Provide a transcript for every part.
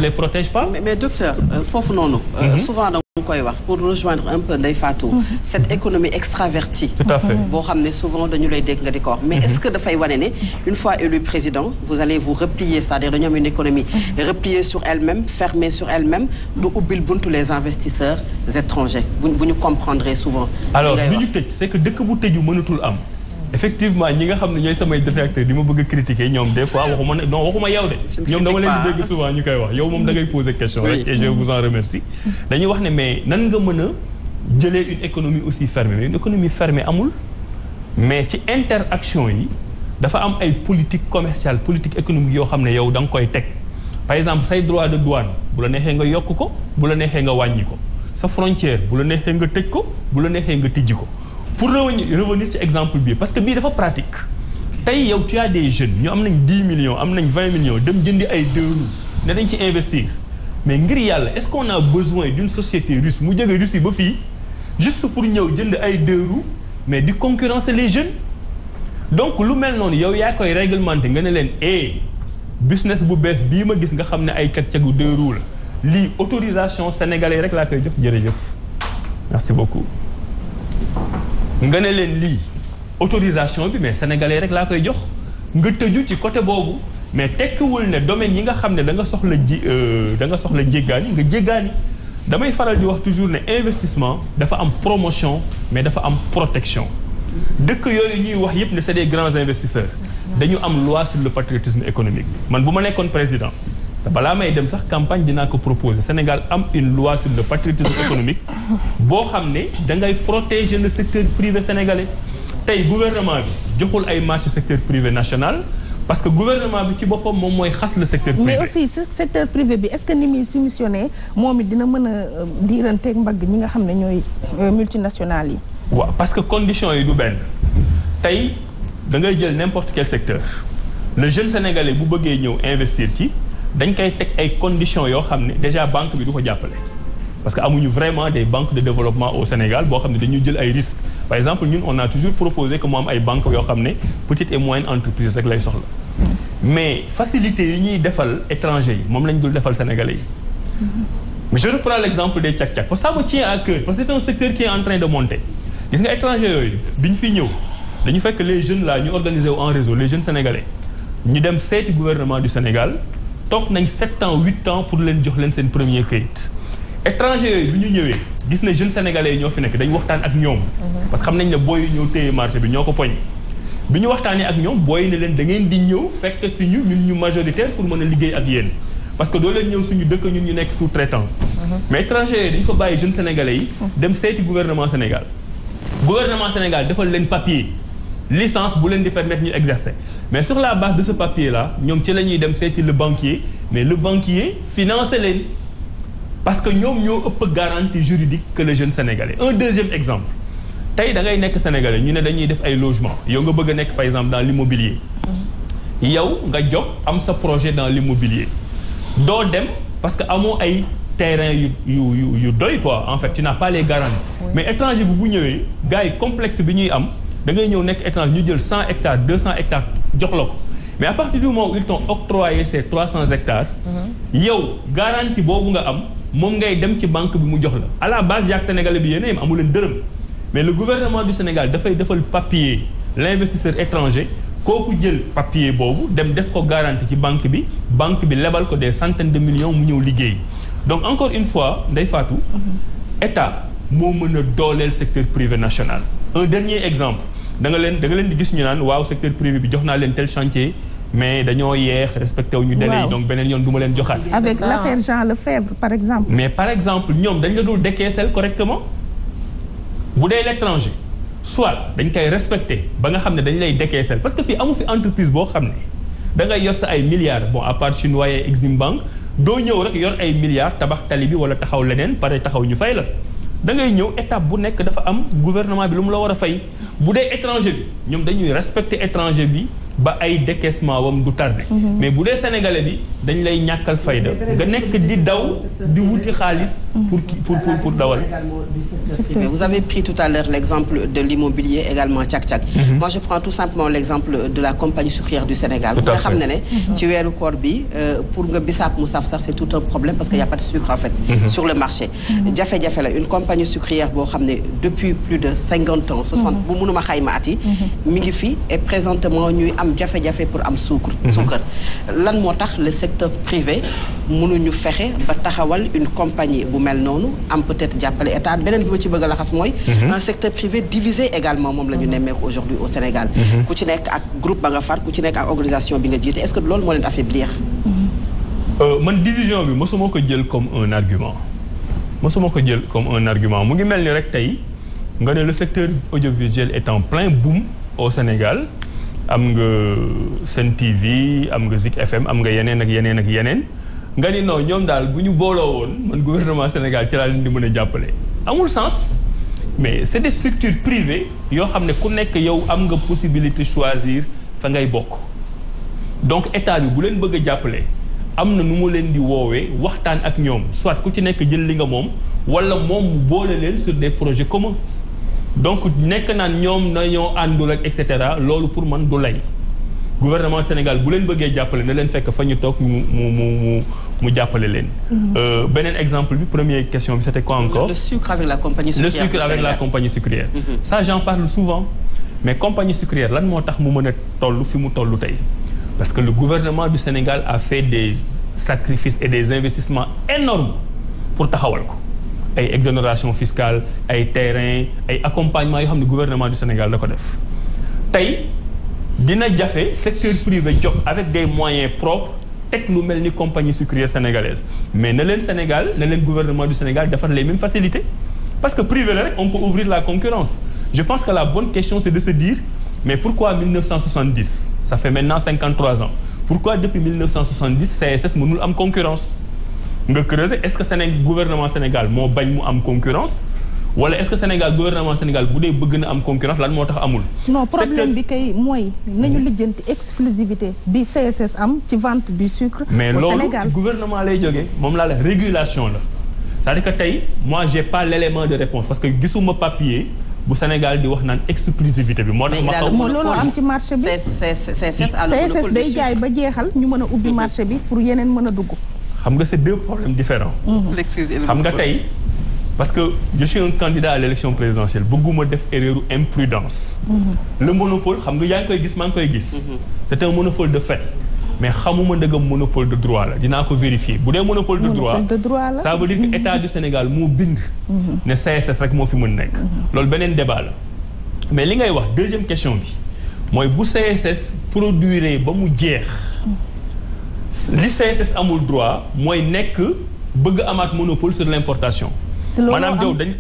les protège pas. Mais docteur, foofu noonu. Souvent da nga koy wax pour rejoindre un peu Ndeye Fatou. Cette économie extravertie. Tout à fait. boo xam ne souvent dañu lay dégg nga di ko wax. mais est-ce que dafay wane ne une fois élu président vous allez vous replier c'est-à-dire dañu am une économie repliée sur elle-même fermée sur elle-même du ubbil buntu les investisseurs étrangers bu ñu comprendre souvent. alors bi ñu tëj c'est que dëkk bu tëju mënatul am. effectivement ñi nga xam ne ñooy samay détracteurs di ma bëgg a critiquer ñoom des fois waxuma yow de. ñoom dama leen di dégg souvent ñu koy wax yow moom da ngay poser question rek et je vous en remercie. dañuy wax ne mais nan nga mën a jëlee une économie aussi fermée mais une économie fermée amul. mais ci interaction yi dafa am ay politique commerciale politique économique yoo xam ne yow da nga koy teg par exemple say droit de douane bu la neexee nga yokk ko bu la neexee nga wàññi ko sa frontière bu la neexee nga tëj ko bu la neexee nga tijji ko. pour revenir ci exemple bi parce que bii dafa pratique tey yow tu as des jeunes ñu am nañ 10 millions am nañ 20 millions dem jëndi ay deux roues ne dañ ci investir mais ngir yàlla est-ce qu'on a besoin d'une société russe mu jóge Russie ba fii juste pour ñëw jënd ay deux roues mais di concurrencer les jeunes donc lu mel noonu yow yaa koy réglementer nga ne leen business bu bees bii ma gis nga xam ne ay cag-cagu deux roues la lii autorisation sénégalais rek laa koy jox jërëjëf merci beaucoup nga ne leen lii autorisation bi mais sénégalais rek laa koy jox nga tëju ci côté boobu mais tekkiwul ne domaine yi nga xam ne da nga soxla jéggaani nga jéggaani damay faral di wax toujours ne investissement dafa am promotion mais dafa am protection dëkk yooyu ñuy wax yépp ne c'est des grands investisseurs dañu am loi sur le patriotisme économique man bu ma nekkoon président balaa may dem sax campagne dinaa ko proposer Sénégal am une loi sur le patriotisme économique boo xam ne da ngay protéger le secteur privé sénégalais tey gouvernement bi joxul ay marché secteur privé national parce que gouvernement bi ci boppam moom mooy xas le secteur privé. mais aussi ce secteur privé bi est-ce que ni muy soumissionné moom it dina mën a diiranteeg mbagg ñi nga xam ne ñooy multinationales yi. waaw parce que conditions yi du benn tey da ngay jël n'importe quel secteur le jeune sénégalais bu bëggee ñëw investir ci. dañ koy teg ay conditions yoo xam ne déjà banque bi du ko jàppale parce que amuñu vraiment des banques de développement au Sénégal boo xam ne dañuy jël ay risques par exemple ñun on a toujours proposé que mu am ay banques yoo xam ne petite et moyenne entreprise rek lay soxla mais facilité yi ñuy defal étrangers yi moom lañ dul defal sénégalais yi mais je reprends l'exemple des càq-càq parce que ça me tient à cœur parce que c'est un secteur qui est en train de monter gis nga étrangers yooyu bi ñu fiy ñëw dañu fekk les jeunes là ñu organiser wu en réseau les jeunes sénégalais ñu dem seeti gouvernement du Sénégal toog nañ 7 ans 8 ans pour leen jox leen seen premier kayit étranger yooyu bi ñu ñëwee gis ne jeunes sénégalais yi ñoo fi nekk dañu waxtaan ak ñoom parce que xam nañ ne booy yi ñoo téye marché bi ñoo ko poñ bi ñu waxtaanee ak ñoom booy ne leen da ngeen di ñëw fekk si ñun ñu majoritaire pour mën a liggéey ak yéen parce que doo leen ñëw suñu dëkk ñun ñu nekk sous-traitant mais étranger yooyu dañu fa bàyyi jeunes sénégalais yi dem seeti gouvernement Sénégal defal leen papier licence bu leen di permettre ñu exercer mais sur la base de ce papier là ñoom ci la ñuy dem seeti le banquier mais le banquier financer leen parce que ñoom ñoo ëpp garantie juridique que le jeune sénégalais. Un deuxième exemple tey da ngay nekk sénégalais ñu ne dañuy def ay logements yow nga bëgg a nekk par exemple dans l'immobilier yow nga jóg am sa projet dans l'immobilier doo dem parce que amoo ay terrain yu doy quoi en fait tu n'as pas les garanties. mais étranger bu ñëwee gars yi complexe bi ñuy am. da ngay ñëw nekk étranger ñu jël 100 hectares 200 hectares jox la ko mais à partir du moment où ils t'ont octroyé ces 300 hectares. yow garantie boobu nga am moom ngay dem ci banque bi mu jox la. à la base yaak sénégalais bi yéen a amu leen dërëm mais le gouvernement du Sénégal dafay defal papier l'investisseur étranger kooku jël papier boobu dem def ko garantie ci banque bi lebal ko des centaines de millions mu ñëw liggéey donc encore une fois Ndeye Fatou. état moo mën a dooleel secteur privé national. un dernier exemple. da nga leen di gis ñu naan waaw secteur privé bi jox naa leen tel chantier mais dañoo yeex respecté wu ñu délai yi donc beneen yoon du ma leen joxaat. avec l'affaire Jean Lefebvre par exemple. mais par exemple ñoom dañ la dul décaisser correctement bu dee l'étranger soit dañ koy respecté ba nga xam ne dañ lay décaisser parce que fii amu fi entreprise boo xam ne da ngay yor sa ay milliards bon à part chinois et Exim Bank doo ñëw rek yor ay milliards tabax tali bi wala taxaw leneen pare taxaw ñu fay la. da ngay ñëw étape bu nekk dafa am gouvernement bi lu mu la war a fay bu dee étranger bi ñoom dañuy respecter étranger bi ba ay décaissement wam du tardé. mais bu dee sénégalais bi dañ lay ñàkkal fayda nga nekk di daw di wuti xaalis pour dawal. Vous avez pris tout à l'heure l'exemple de l'immobilier également càq-càq. Moi je prends tout simplement l'exemple de la compagnie sucrière du Sénégal. nga xam ne ci weeru koor bi pour nga bisaab mu saf sax c'est tout un problème parce qu'il y a pas de sucre en fait sur le marché. jafe-jafe la une compagnie sucrière boo xam ne depuis plus de 50 ans 60 bu mënuma xayma at yi mi ngi fi et présentement ñuy am jafe-jafe pour am sucre. lan moo tax le secteur privé mënuñu fexe ba taxawal une compagnie bu mel noonu am peut-être jàppale état beneen bi ma ci bëgg a laxas mooy un secteur privé divisé également moom la ñu nemmeeku aujourd'hui au Sénégal ku ci nekk ak groupe ba nga far ku ci nekk ak organisation bi nga jiite est-ce que loolu moo leen affaiblir man division bi mosuma ko jël comme un argument mu ngi mel ni rek tey nga ne le secteur audiovisuel est en plein boom au Sénégal am nga Sen TV am nga Zik FM am nga yeneen ak yeneen ak yeneen nga ni non ñoom daal bu ñu booloo woon man gouvernement Sénégal ci laa leen di mën a jàppale amul sens mais c'est des structures privées yoo xam ne ku nekk yow am nga possibilité choisir fa ngay bokk donc état bi bu leen bëgg a jàppale am na nu mu leen di woowee waxtaan ak ñoom soit ku ci nekk jël li nga moom wala moom mu boole leen sur des projets communs donc nekk naan ñoom nañoo àndul ak et cetera loolu pour man du lay gouvernement Sénégal bu leen bëggee jàppale na leen fekk fa ñu toog mu jàppale leen. beneen exemple bi première question bi c'était quoi encore. le sucre avec la compagnie sucrière. le sucre avec la compagnie sucrière. ça j'en parle souvent mais compagnie sucrière lan moo tax mu mën a toll fi mu toll tey parce que le gouvernement du Sénégal a fait des sacrifices et des investissements énormes pour taxawal ko. ay exonération fiscale ay terrain ay accompagnement yoo xam ne gouvernement du Sénégal da ko def tey dina jafe secteur privé jóg avec des moyens propres teg lu mel ni compagnie sucrière sénégalaise mais na leen Sénégal na leen gouvernement du Sénégal defar les mêmes facilités parce que privé la rek on peut ouvrir la concurrence je pense que la bonne question c'est de se dire mais pourquoi 1970 ça fait maintenant 53 ans pourquoi depuis 1970 CSS mënul am concurrence nga creuser est-ce que gouvernement Sénégal moo bañ mu am concurrence wala est-ce que gouvernement Sénégal bu dee bëgg na am concurrence lan moo tax amul. non problème bi kay mooy nañu lijjanti exclusivité bi CSS am ci vente du sucre. mais au loolu Sénégal ci gouvernement lay jógee moom laa la régulation la c'est-à-dire que tey moi j'ai pas l'élément de réponse parce que gisuma papier bu Sénégal di wax naan exclusivité bi. moo tax ma xaw moo loolu am ci marché bi. CSS day jaay ba jeexal ñu mën a ubbi marché bi pour yeneen mën a dugg. xam nga c'est deux problèmes différents. xam nga tey parce que je suis un candidat à l'élection présidentielle bëgguma def erreur imprudence. le monopole xam nga yaa ngi koy gis maa ngi koy gis. c'est un monopole de fait mais xamuma ndëgam monopole de droit la dinaa ko vérifier bu dee monopole de droit ça veut dire que état du Sénégal moo bind. ne CSS rek moo fi mën nekk. loolu beneen débat la mais li ngay wax deuxième question bi mooy bu CSS produire ba mu jeex. li CSS amul droit mooy nekk bëgg amaat monopole sur l'importation. maanaam jow dañ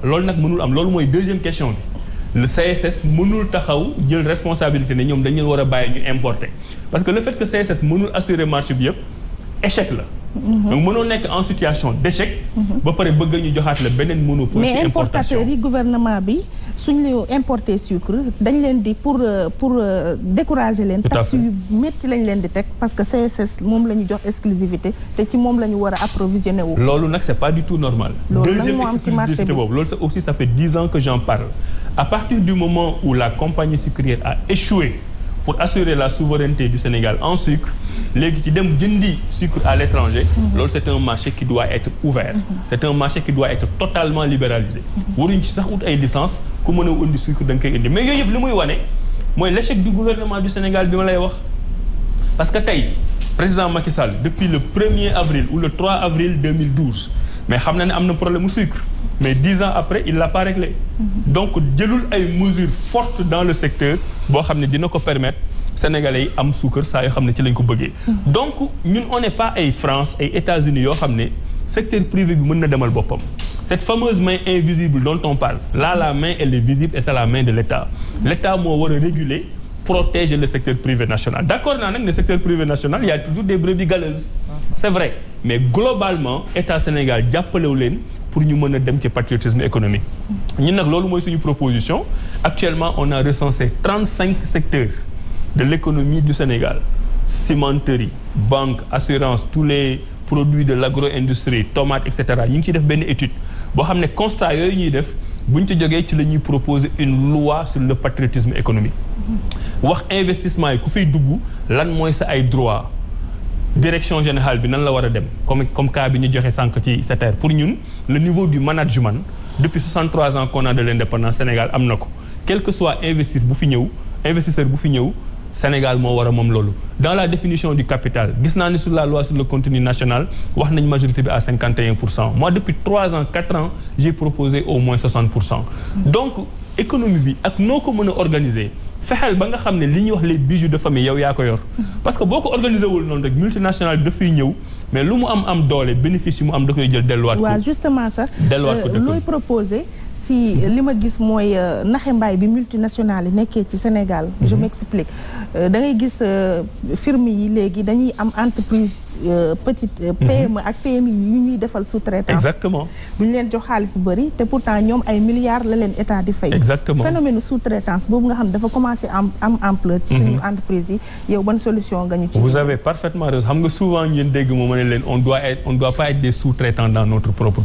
loolu nag mënul am loolu mooy deuxième question bi le CSS mënul taxaw jël responsabilité ne ñoom dañu war a bàyyi ñu importer parce que le fait que CSS mënul assurer marché bi yëpp échec la. donc mënoo nekk en situation d'échec. ba pare bëgg ñu joxaat la beneen monopole. mais importateurs yi gouvernement bi suñ la importer sucre dañ leen di pour décourager leen. taxes yu métti lañ leen di teg parce que CSS moom la ñu jox exclusivité te ci moom la ñu war a approvisionner wu. loolu nag c'est pas du tout normal. deuxième exclusivité boobu loolu c'est aussi ça fait 10 ans que j'en parle à partir du moment où la compagnie sucrière a échoué pour assurer la souveraineté du Sénégal en sucre. léegi ci dem jëndi sucre à l'étranger loolu c'est un marché qui doit être ouvert c'est un marché qui doit être totalement libéralisé waruñ ci sax ut ay licence ku mën a indi sucre da nga koy indi mais yooyu yëpp li muy wane mooy l'échec du gouvernement du Sénégal bi ma lay wax parce que tey président Macky Sall depuis le 1er avril ou le 3 avril 2012 mais xam na ne am na problème mu sucre mais 10 ans après il l'a pas réglé donc jëlul ay mesures fortes dans le secteur boo xam ne dina ko permettre Sénégalais yi am suukar saa yoo xam ne ci lañ ko bëggee. donc ñun on n'est pas ay France ay États-Unis yoo xam ne secteur privé bi mën na demal boppam. cette fameuse main invisible dont on parle là la main elle est visible et c'est la main de l'État. l'État moo war a réguler protéger le secteur privé national d'accord naa nag le secteur privé national il y a toujours des brebis galeuses. c'est vrai mais globalement État Sénégal jàppalewu leen pour ñu mën a dem ci patriotisme économique. ñun nag loolu mooy suñu proposition actuellement on a recensé 35 secteurs. de l'économie du Sénégal cimenterie banque assurance tous les produits de l'agro-industrie tomates et cetera ñu ngi ciy def benn étude boo xam ne constat yooyu ñuy def bu ñu ci jógee ci la ñuy proposer une loi sur le patriotisme économique wax investissement yi ku fiy dugg lan mooy sa ay droit direction générale bi nan la war a dem comme cas bi ñu joxe sànq ci SETER pour ñun le niveau du management depuis 63 ans qu'on a de l'indépendance Sénégal am na ko quel que soit investisseur bu fi ñëw Sénégal moo war a moom loolu dans la définition du capital gis naa ni sur la loi sur le contenu national wax nañ majorité bi à 51%. Moi depuis 3 ans 4 ans j'ai proposé au moins 60%. Donc économie bi ak noo ko mën a organiser fexeel ba nga xam ne li ñuy wax les bijoux de famille yow yaa ko yor parce que boo ko organiser wul noonu rek multinational bi dafay ñëw mais lu mu am doole bénéfice yi mu am da koy jël delluwaat ko. waaw justement sax looy proposer si li ma gis mooy naxe mbaay bi multinationale yi nekkee ci Sénégal. Je m'explique da ngay gis firme yi léegi dañuy am entreprise petite PME ak PMI yu ñuy defal sous-traitance. Exactement. duñ leen jox xaalis bu bëri te pourtant ñoom ay milliards la leen état di fay. Exactement. Phénomène sous-traitance boobu nga xam dafa commencé am ampleur. ci suñu entreprise yi yow ban solution nga ñu ci. Vous avez parfaitement raison xam nga souvent ngeen dégg moo ma ne leen on doit pas être des sous-traitants dans notre propre